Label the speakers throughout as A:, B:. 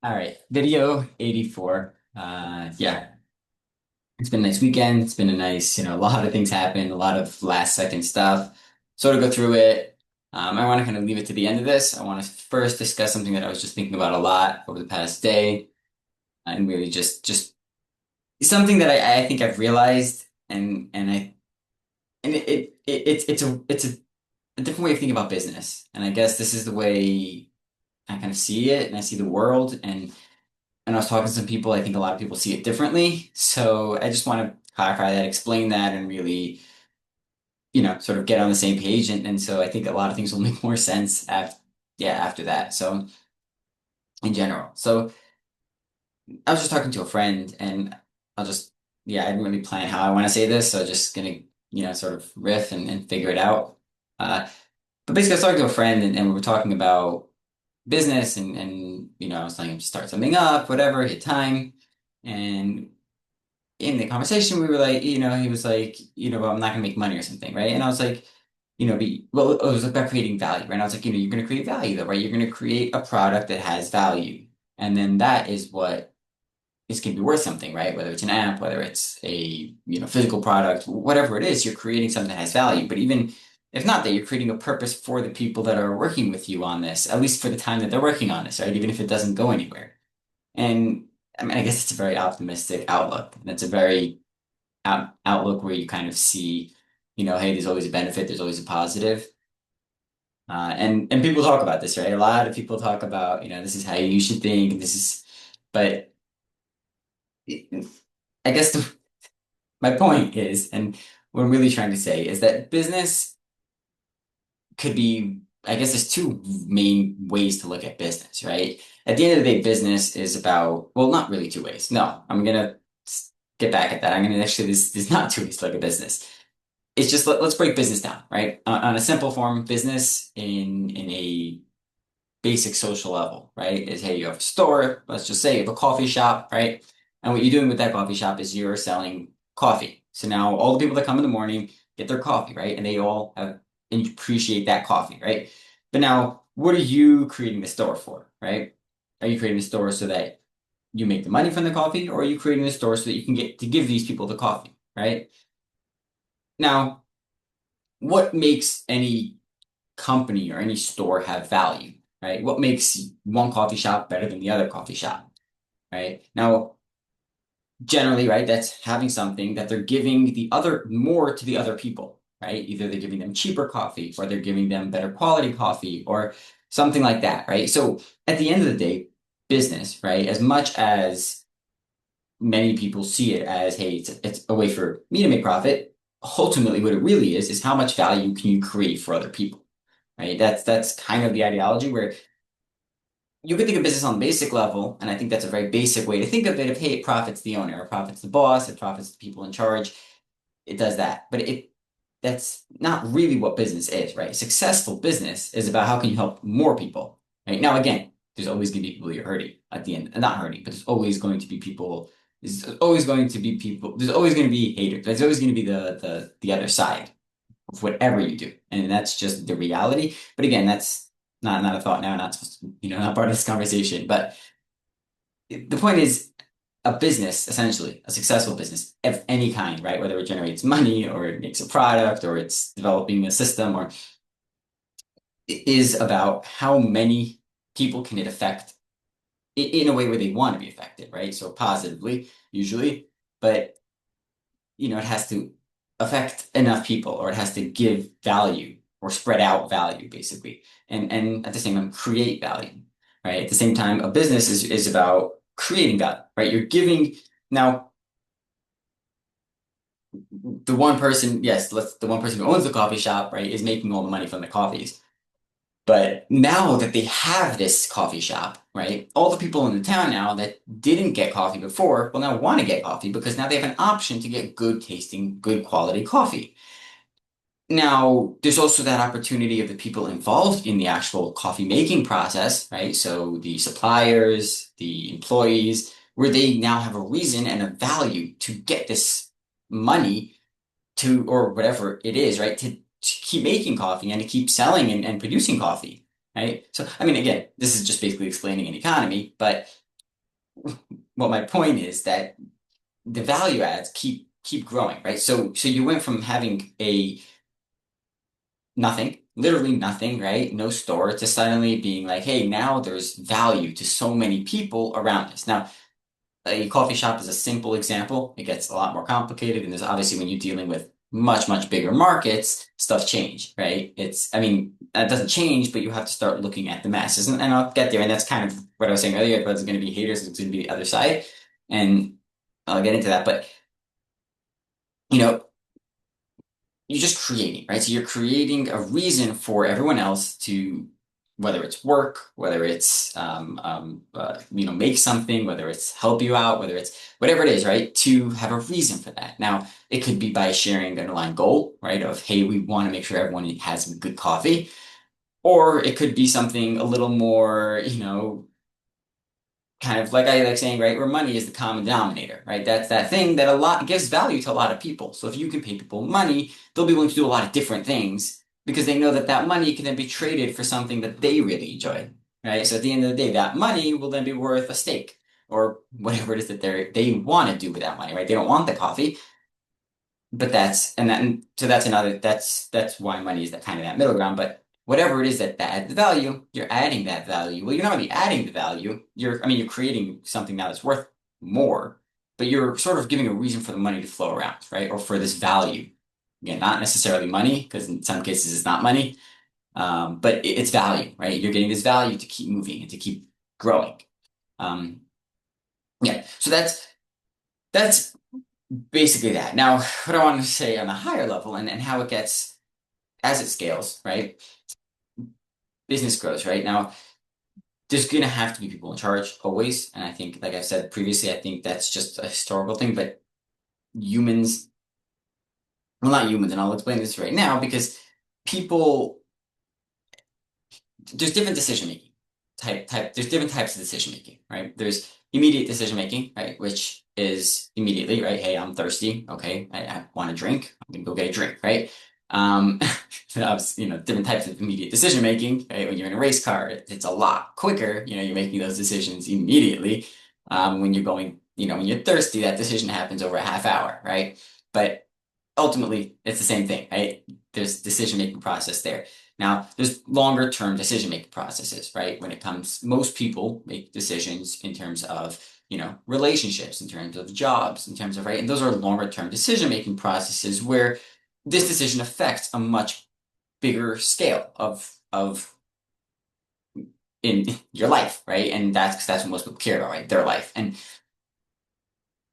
A: All right, video 84. Yeah, it's been a nice weekend. It's been a nice, a lot of things happened, a lot of last second stuff. Sort of go through it. I want to kind of leave it to the end of this. I want to first discuss something that I was just thinking about a lot over the past day, and really just something that I think I've realized, and it's a different way of thinking about business. And I guess this is the way I kind of see it, and I see the world, and I was talking to some people, I think a lot of people see it differently. So I just want to clarify that, explain that, and really, sort of get on the same page. And so I think a lot of things will make more sense after that. So in general. So I was just talking to a friend and I'll just, yeah, I didn't really plan how I want to say this. So just gonna, sort of riff and figure it out. Uh, but basically I was talking to a friend and we were talking about business and I was telling him to start something up, whatever, hit time. And in the conversation, we were like, he was like, well, I'm not gonna make money or something, right? And I was like, well, it was about creating value, right? And I was like, you're gonna create value though, right? You're gonna create a product that has value. And then that is what is gonna be worth something, right? Whether it's an app, whether it's a, physical product, whatever it is, you're creating something that has value. But even if not that, you're creating a purpose for the people that are working with you on this, at least for the time that they're working on this, right? Even if it doesn't go anywhere. And I mean, I guess it's a very optimistic outlook. And it's a very outlook where you kind of see, hey, there's always a benefit, there's always a positive. And people talk about this, right? A lot of people talk about, this is how you should think, and this is, but I guess my point is, and what I'm really trying to say is that business could be, I guess there's two main ways to look at business, right? At the end of the day, business is about, well, not really two ways. No, I'm gonna get back at that. I'm gonna actually, there's not two ways to look at business. It's just let's break business down, right? On a simple form, business in a basic social level, right? Is hey, you have a store, let's just say you have a coffee shop, right? And what you're doing with that coffee shop is you're selling coffee. So now all the people that come in the morning get their coffee, right? And they all have and appreciate that coffee, right? But now, what are you creating the store for, right? Are you creating the store so that you make the money from the coffee, or are you creating the store so that you can get to give these people the coffee, right? Now, what makes any company or any store have value, right? What makes one coffee shop better than the other coffee shop, right? Now, generally, right, that's having something that they're giving the other more to the other people, right? Either they're giving them cheaper coffee or they're giving them better quality coffee or something like that, right? So at the end of the day, business, right, as much as many people see it as, hey, it's a way for me to make profit, ultimately what it really is how much value can you create for other people, right? That's kind of the ideology where you could think of business on the basic level, and I think that's a very basic way to think of it. If hey, it profits the owner, it profits the boss, it profits the people in charge, it does that. But that's not really what business is, right? Successful business is about how can you help more people, right? Now, again, there's always going to be people you're hurting at the end, not hurting, but there's always going to be people. There's always going to be people. There's always going to be haters. There's always going to be the other side of whatever you do. And that's just the reality. But again, that's not a thought now, not supposed to, not part of this conversation. But the point is a business, essentially, a successful business of any kind, right? Whether it generates money or it makes a product or it's developing a system or it is about how many people can it affect in a way where they want to be affected, right? So positively, usually, but it has to affect enough people or it has to give value or spread out value basically. And at the same time create value, right? At the same time, a business is about creating value, right? You're giving now the one person, yes, the one person who owns the coffee shop, right, is making all the money from the coffees. But now that they have this coffee shop, right, all the people in the town now that didn't get coffee before will now want to get coffee because now they have an option to get good tasting, good quality coffee. Now, there's also that opportunity of the people involved in the actual coffee making process, right? So the suppliers, the employees, where they now have a reason and a value to get this money to, or whatever it is, right? To keep making coffee and to keep selling and producing coffee, right? So, I mean, again, this is just basically explaining an economy, but well, my point is that the value adds keep growing, right? So you went from having a nothing, literally nothing, right? No store to suddenly being like, hey, now there's value to so many people around us. Now, a coffee shop is a simple example. It gets a lot more complicated, and there's obviously when you're dealing with much bigger markets, stuff change, right? I mean, that doesn't change, but you have to start looking at the masses, and I'll get there. And that's kind of what I was saying earlier. But it's going to be haters, it's going to be the other side, and I'll get into that. But you know, you're just creating, right? So you're creating a reason for everyone else to, whether it's work, whether it's make something, whether it's help you out, whether it's whatever it is, right? To have a reason for that. Now, it could be by sharing an underlying goal, right? Of, hey, we want to make sure everyone has good coffee. Or it could be something a little more, kind of like I like saying, right, where money is the common denominator, right? That's that thing that a lot gives value to a lot of people. So if you can pay people money, they'll be willing to do a lot of different things because they know that that money can then be traded for something that they really enjoy, right? So at the end of the day, that money will then be worth a steak or whatever it is that they want to do with that money, right? They don't want the coffee, but so that's another that's why money is that kind of that middle ground. But whatever it is that adds the value, you're adding that value. Well, you're not really adding the value. You're creating something now that's worth more, but you're sort of giving a reason for the money to flow around, right? Or for this value. Again, not necessarily money, because in some cases it's not money, but it's value, right? You're getting this value to keep moving and to keep growing. Um, yeah, so that's basically that. Now, what I want to say on a higher level and how it gets as it scales, right? Business grows, right? Now, there's gonna have to be people in charge always. And I think, like I've said previously, I think that's just a historical thing, but humans, well, not humans, and I'll explain this right now because people there's different decision making there's different types of decision making, right? There's immediate decision making, right, which is immediately, right? Hey, I'm thirsty. Okay, I want a drink. I'm gonna go get a drink, right? um different types of immediate decision making, right? When you're in a race car, it's a lot quicker. You're making those decisions immediately. When you're going, when you're thirsty, that decision happens over a half hour, right? But ultimately it's the same thing, right? There's decision making process there. Now, there's longer term decision making processes, right? When it comes, most people make decisions in terms of, relationships, in terms of jobs, in terms of, right? And those are longer term decision making processes where this decision affects a much bigger scale of in your life, right? And that's because that's what most people care about, right? Their life. And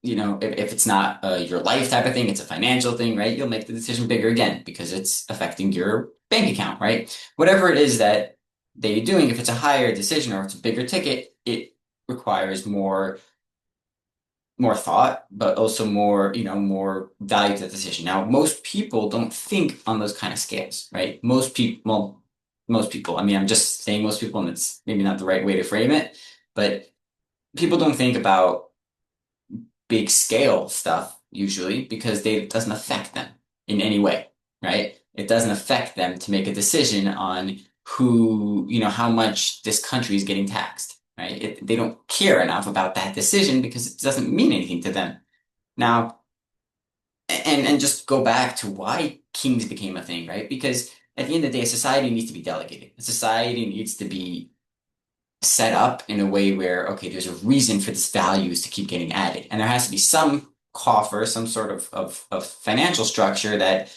A: if it's not your life type of thing, it's a financial thing, right? You'll make the decision bigger again because it's affecting your bank account, right? Whatever it is that they're doing, if it's a higher decision or it's a bigger ticket, it requires more thought, but also more value to the decision. Now, most people don't think on those kind of scales, right? Most people. I mean, I'm just saying most people, and it's maybe not the right way to frame it, but people don't think about big scale stuff usually because it doesn't affect them in any way, right? It doesn't affect them to make a decision on how much this country is getting taxed, right? They don't care enough about that decision because it doesn't mean anything to them. Now, and just go back to why kings became a thing, right? Because at the end of the day, a society needs to be delegated. A society needs to be set up in a way where, okay, there's a reason for this values to keep getting added. And there has to be some coffer, some sort of financial structure that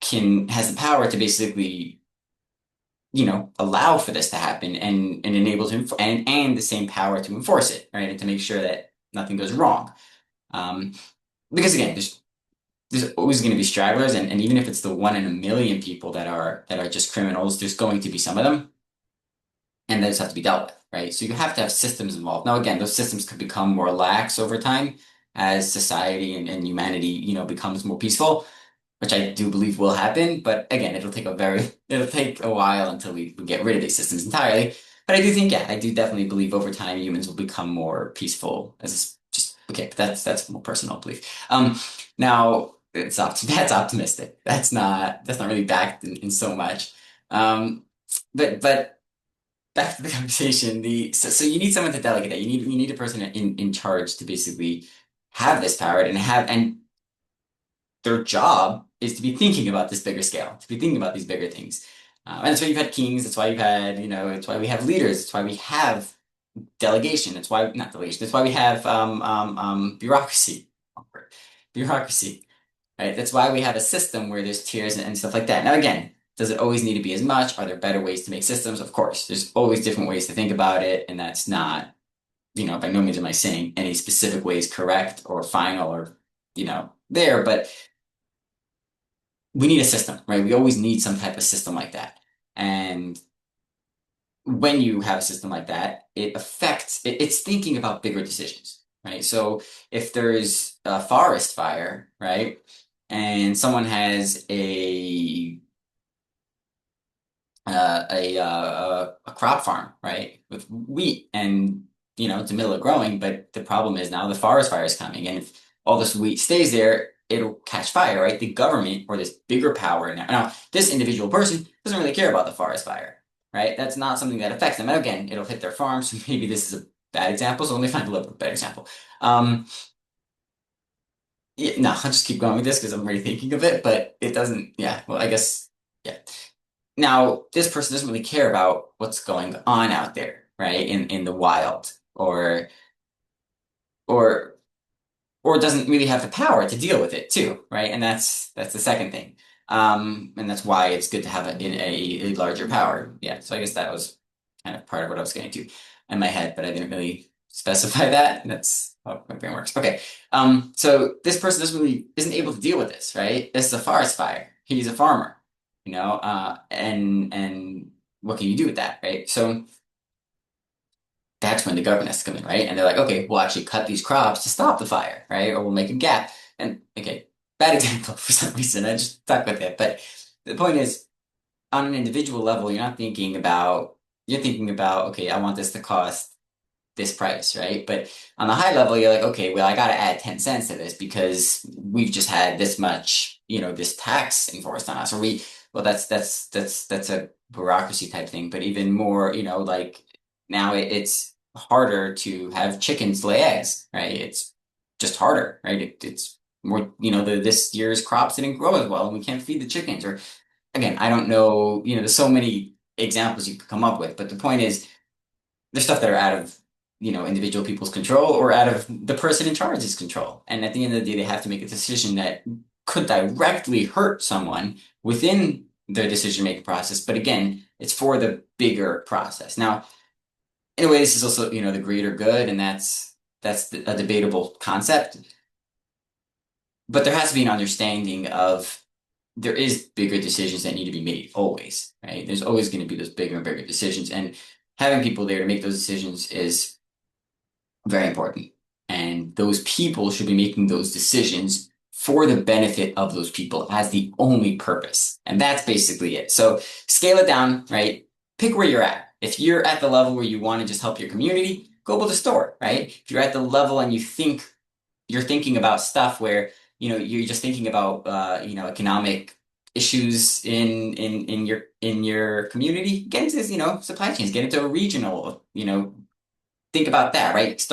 A: has the power to basically, allow for this to happen and enable and the same power to enforce it, right? And to make sure that nothing goes wrong. Um, because again, there's always going to be stragglers, and even if it's the one in a million people that are just criminals, there's going to be some of them and those have to be dealt with, right? So you have to have systems involved. Now, again, those systems could become more lax over time as society and humanity, becomes more peaceful, which I do believe will happen. But again, it'll take a while until we get rid of these systems entirely. But I do think, yeah, I do definitely believe over time humans will become more peaceful just okay, but that's more personal belief. Now that's optimistic. That's not really backed in so much. Um, but back to the conversation. So you need someone to delegate that. You need a person in charge to basically have this power and have and their job is to be thinking about this bigger scale, to be thinking about these bigger things. And that's why you've had kings. That's why you've had, it's why we have leaders. It's why we have delegation. It's why, not delegation. That's why we have bureaucracy. Bureaucracy, right? That's why we have a system where there's tiers and stuff like that. Now, again, does it always need to be as much? Are there better ways to make systems? Of course, there's always different ways to think about it, and that's not, by no means am I saying any specific way is correct or final or, there, but we need a system, right? We always need some type of system like that. And when you have a system like that, it's thinking about bigger decisions, right? So if there's a forest fire, right, and someone has a crop farm, right, with wheat, and it's the middle of growing, but the problem is now the forest fire is coming, and if all this wheat stays there, it'll catch fire, right? The government or this bigger power now, this individual person doesn't really care about the forest fire, right? That's not something that affects them. And again, it'll hit their farm, so maybe this is a bad example. So let me find a little bit better example. Yeah, no, I'll just keep going with this because I'm already thinking of it, but it doesn't. Yeah, well, I guess. Yeah. Now, this person doesn't really care about what's going on out there, right? In the wild or or doesn't really have the power to deal with it too, right? And that's the second thing. And that's why it's good to have a larger power. Yeah. So I guess that was kind of part of what I was getting to in my head, but I didn't really specify that. That's how my brain works. Okay. So this person isn't able to deal with this, right? This is a forest fire. He's a farmer, and what can you do with that, right? So that's when the government has to come in, right? And they're like, okay, we'll actually cut these crops to stop the fire, right? Or we'll make a gap. And okay, bad example for some reason. I just stuck with it. But the point is, on an individual level, you're thinking about, okay, I want this to cost this price, right? But on the high level, you're like, okay, well, I got to add 10 cents to this because we've just had this much, this tax enforced on us. Well, that's a bureaucracy type thing. But even more, like now it's harder to have chickens lay eggs, right? It's just harder, right? It's more, this year's crops didn't grow as well and we can't feed the chickens. Or again, I don't know, there's so many examples you could come up with, but the point is there's stuff that are out of individual people's control or out of the person in charge's control. And at the end of the day, they have to make a decision that could directly hurt someone within their decision-making process. But again, it's for the bigger process. Now, in a way, this is also, the greater good, and a debatable concept. But there has to be an understanding of there is bigger decisions that need to be made always, right? There's always going to be those bigger and bigger decisions. And having people there to make those decisions is very important. And those people should be making those decisions for the benefit of those people as the only purpose. And that's basically it. So scale it down, right? Pick where you're at. If you're at the level where you want to just help your community, go build a store, right? If you're at the level and you're thinking about stuff where, you're just thinking about, economic issues in your community, get into, supply chains, get into a regional, think about that, right?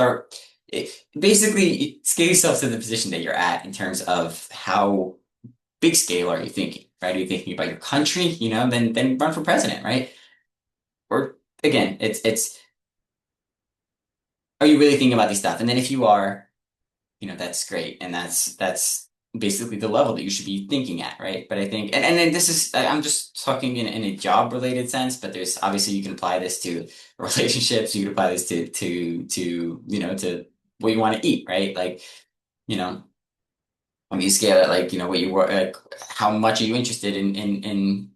A: Basically scale yourself to the position that you're at in terms of how big scale are you thinking, right? Are you thinking about your country, then run for president, right? Or again, it's are you really thinking about these stuff? And then if you are, that's great. And that's basically the level that you should be thinking at, right? But I think, and then this is, I'm just talking in a job related sense, but there's obviously you can apply this to relationships, you can apply this to what you want to eat, right? Like, you know, when you scale it, like, what you were, like, how much are you interested in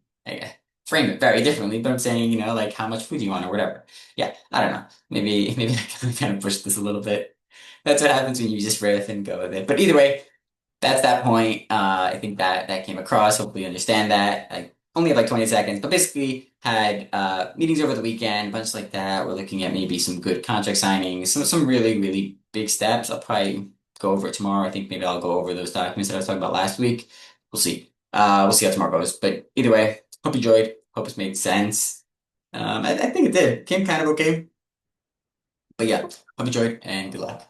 A: frame it very differently, but I'm saying, like how much food you want or whatever. Yeah, I don't know. Maybe I can kind of push this a little bit. That's what happens when you just riff and go with it. But either way, that's that point. I think that came across. Hopefully you understand that. I only have like 20 seconds, but basically had meetings over the weekend, bunch like that. We're looking at maybe some good contract signings, some really, really big steps. I'll probably go over it tomorrow. I think maybe I'll go over those documents that I was talking about last week. We'll see. We'll see how tomorrow goes. But either way, hope you enjoyed. Hope it's made sense. I think it did. Came kind of okay. But yeah, hope you enjoyed and good luck.